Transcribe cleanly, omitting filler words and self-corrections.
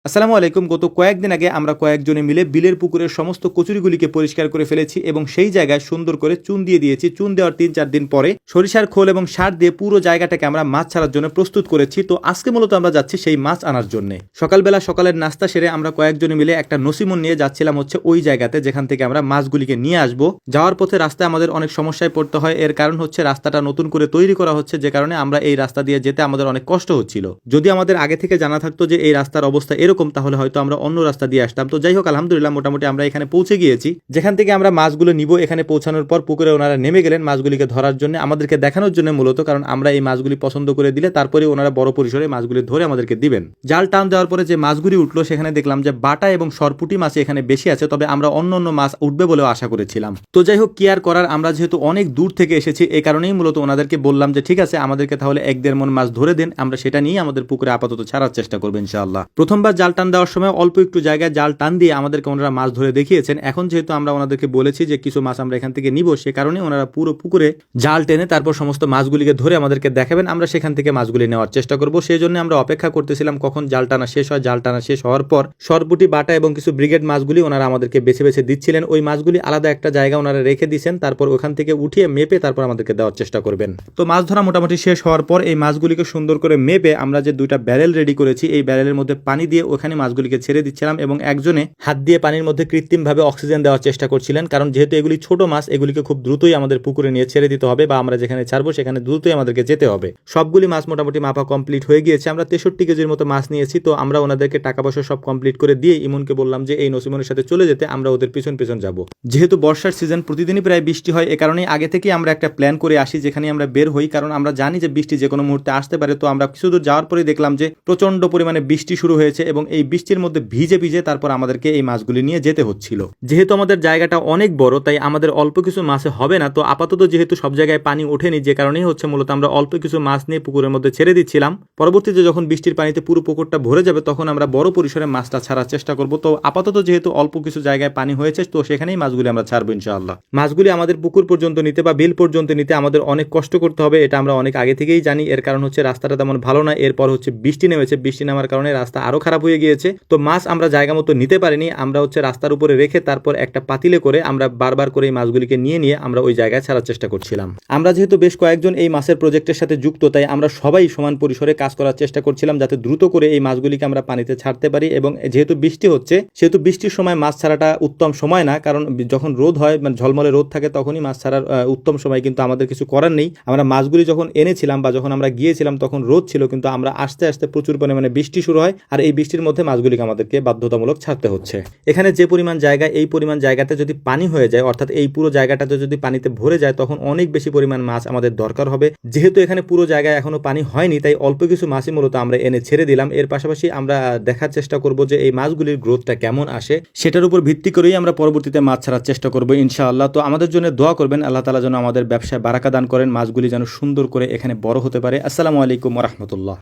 আসসালামু আলাইকুম। গত কয়েকদিন আগে আমরা কয়েকজনে মিলে বিলের পুকুরের সমস্ত কচুরিগুলিকে পরিষ্কার করে ফেলেছি এবং সেই জায়গায় সুন্দর করে চুন দিয়ে দিয়েছি। চুন দেওয়ার ৩-৪ দিন পরে সরিষার খোল এবং সার দিয়ে পুরো জায়গাটাকে আমরা মাছ ছাড়ার জন্য প্রস্তুত করেছি। তো আজকে মূলত আমরা যাচ্ছি সেই মাছ আনার জন্য। সকালবেলা সকালের নাস্তা সেরে আমরা কয়েকজনে মিলে একটা নসিমন নিয়ে যাচ্ছিলাম হচ্ছে ওই জায়গাতে যেখান থেকে আমরা মাছগুলিকে নিয়ে আসবো। যাওয়ার পথে রাস্তায় আমাদের অনেক সমস্যায় পড়তে হয়। এর কারণ হচ্ছে রাস্তাটা নতুন করে তৈরি করা হচ্ছে, যে কারণে আমরা এই রাস্তা দিয়ে যেতে আমাদের অনেক কষ্ট হচ্ছিল। যদি আমাদের আগে থেকে জানা থাকতো যে এই রাস্তার অবস্থা এরকম, তাহলে হয়তো আমরা অন্য রাস্তা দিয়ে আসতাম। তো যাই হোক, আলহামদুলিল্লাহ মোটামুটি আমরা এখানে পৌঁছে গিয়েছি। যেখান থেকে আমরা মাছগুলো নিব, এখানে পৌঁছানোর পর পুকুরে ওনারা নেমে গেলেন মাছগুলিকে ধরার জন্য, আমাদেরকে দেখানোর জন্য মূলত, কারণ আমরা এই মাছগুলি পছন্দ করে দিলে তারপরে ওনারা বড় পরিসরে মাছগুলি ধরে আমাদেরকে দিবেন। জাল টান দেওয়ার পরে যে মাছগুলি উঠলো সেখানে দেখলাম যে বাটা এবং সরপুটি মাছ এখানে বেশি আছে, তবে আমরা অন্য অন্য মাছ উঠবে বলেও আশা করেছিলাম। তো যাই হোক, কি আর করার, আমরা যেহেতু অনেক দূর থেকে এসেছি এই কারণেই মূলত ওনাদেরকে বললাম যে ঠিক আছে, আমাদেরকে তাহলে 1-1.5 মণ মাছ ধরে দেন, আমরা সেটা নিয়ে আমাদের পুকুরে আপাতত ছাড়ার চেষ্টা করবো ইনশাআল্লাহ। প্রথমবার জাল টান দেওয়ার সময় অল্প একটু জায়গায় জাল টান দিয়ে আমাদেরকে ওনারা মাছ ধরে দেখিয়েছেন। এখন যেহেতু আমরা ওনাদেরকে বলেছি যে কিছু মাছ আমরা এখান থেকে নিব, সে কারণে ওনারা পুরো পুকুরে জাল টেনে তারপর সমস্ত মাছগুলিকে ধরে আমাদেরকে দেখাবেন, আমরা সেখান থেকে মাছগুলি নেওয়ার চেষ্টা করব। সেই জন্য আমরা অপেক্ষা করতেছিলাম কখন জাল টানা শেষ হয়। জাল টানা শেষ হওয়ার পর সরপুটি, বাটা এবং কিছু ব্রিগেড মাছগুলি ওনারা আমাদেরকে বেছে বেছে দিচ্ছিলেন। ওই মাছগুলি আলাদা একটা জায়গা ওনারা রেখে দিয়েছেন, তারপর ওখান থেকে উঠিয়ে মেপে তারপর আমাদেরকে দেওয়ার চেষ্টা করবেন। তো মাছ ধরা মোটামুটি শেষ হওয়ার পর এই মাছগুলিকে সুন্দর করে মেপে আমরা যে 2টা ব্যারেল রেডি করেছি, এই ব্যারেলের মধ্যে পানি দিয়ে ওখানে মাছগুলিকে ছেড়ে দিচ্ছিলাম এবং একজনে হাত দিয়ে পানির মধ্যে কৃত্রিমভাবে অক্সিজেন দেওয়ার চেষ্টা করছিলেন, কারণ যেহেতু এগুলি ছোট মাছ, এগুলিকে খুব দ্রুতই আমাদের পুকুরে নিয়ে ছেড়ে দিতে হবে, বা আমরা যেখানে ছাড়বো সেখানে দ্রুতই আমাদেরকে যেতে হবে। সবগুলি মাছ মোটামুটি মাপা কমপ্লিট হয়ে গিয়েছে। আমরা 63 কেজির মতো মাছ নিয়েছি। তো আমরা ওনাদেরকে টাকা পয়সা সব কমপ্লিট করে দিয়ে ইমনকে বললাম যে এই নসিমনের সাথে চলে যেতে, আমরা ওদের পিছন পিছন যাব। যেহেতু বর্ষার সিজন, প্রতিদিনই প্রায় বৃষ্টি হয়, এ কারণেই আগে থেকেই আমরা একটা প্ল্যান করে আসি যেখানে আমরা বের হই, কারণ আমরা জানি যে বৃষ্টি যে কোনো মুহূর্তে আসতে পারে। তো আমরা কিছু দূর যাওয়ার পরে দেখলাম যে প্রচন্ড পরিমাণে বৃষ্টি শুরু হয়েছে এবং এই বৃষ্টির মধ্যে ভিজে ভিজে তারপর আমাদেরকে এই মাছগুলি নিয়ে যেতে হচ্ছিল। যেহেতু আমাদের জায়গাটা অনেক বড়, তাই আমাদের অল্প কিছু মাছে হবে না। তো আপাতত যেহেতু সব জায়গায় পানি ওঠেনি, যে কারণেই হচ্ছে মূলত আমরা অল্প কিছু মাছ নিয়ে পুকুরের মধ্যে ছেড়ে দিচ্ছিলাম। পরবর্তীতে যখন বৃষ্টির পানিতে পুরো পুকুরটা ভরে যাবে, তখন আমরা বড় পরিসরে মাছটা ছাড়ার চেষ্টা করব। তো আপাতত যেহেতু অল্প কিছু জায়গায় পানি হয়েছে, তো সেখানেই মাছগুলি আমরা ছাড়বো ইনশাআল্লাহ। মাছগুলি আমাদের পুকুর পর্যন্ত নিতে বা বিল পর্যন্ত নিতে আমাদের অনেক কষ্ট করতে হবে, এটা আমরা অনেক আগে থেকেই জানি। এর কারণ হচ্ছে রাস্তাটা তেমন ভালো না, এরপর হচ্ছে বৃষ্টি নেমেছে, বৃষ্টি নামার কারণে রাস্তা আরো খারাপ হয়ে গিয়েছে। তো মাছ আমরা জায়গা মতো নিতে পারিনি, আমরা হচ্ছে রাস্তার উপরে রেখে তারপর একটা পাতিলে করে আমরা বারবার করে এই মাছগুলিকে নিয়ে নিয়ে আমরা ওই জায়গায় ছাড়ার চেষ্টা করছিলাম। আমরা যেহেতু বেশ কয়েকজন এই মাছের প্রজেক্টের সাথে যুক্ত, তাই আমরা সবাই সমান পরিসরে কাজ করার চেষ্টা করছিলাম যাতে দ্রুত করে এই মাছগুলিকে আমরা পানিতে ছাড়তে পারি। এবং যেহেতু বৃষ্টি হচ্ছে, সেহেতু বৃষ্টির সময় মাছ ছাড়াটা উত্তম সময় না, কারণ যখন রোদ হয়, মানে ঝলমলে রোদ থাকে, তখনই মাছ ছাড়ার উত্তম সময়। কিন্তু আমাদের কিছু করার নেই। আমরা মাছগুলি যখন এনেছিলাম বা যখন আমরা গিয়েছিলাম তখন রোদ ছিল, কিন্তু আমরা আস্তে আস্তে প্রচুর পরিমাণে বৃষ্টি শুরু হয়, আর এই বৃষ্টির মধ্যে মাছগুলিকে আমাদেরকে বাধ্যতামূলক ছাড়তে হচ্ছে। এখানে যে পরিমাণ জায়গা, এই পরিমাণ জায়গাতে যদি পানি হয়ে যায়, অর্থাৎ এই পুরো জায়গাটাতে যদি পানিতে ভরে যায়, তখন অনেক বেশি পরিমাণ মাছ আমাদের দরকার হবে। যেহেতু এখানে পুরো জায়গায় এখনো পানি হয়নি, তাই অল্প কিছু মাছই মূলত আমরা এনে ছেড়ে দিলাম। এর পাশাপাশি আমরা দেখার চেষ্টা করব যে এই মাছগুলির গ্রোথটা কেমন আসে, সেটার উপর ভিত্তি করেই আমরা পরবর্তীতে মাছ ছাড়ার চেষ্টা করব ইনশাআল্লাহ। তো আমাদের জন্য দোয়া করবেন, আল্লাহ তাআলা যেন আমাদের ব্যবসায় বারাকা দান করেন, মাছগুলি যেন সুন্দর করে এখানে বড় হতে পারে। আসসালামু আলাইকুম ওয়া রাহমাতুল্লাহ।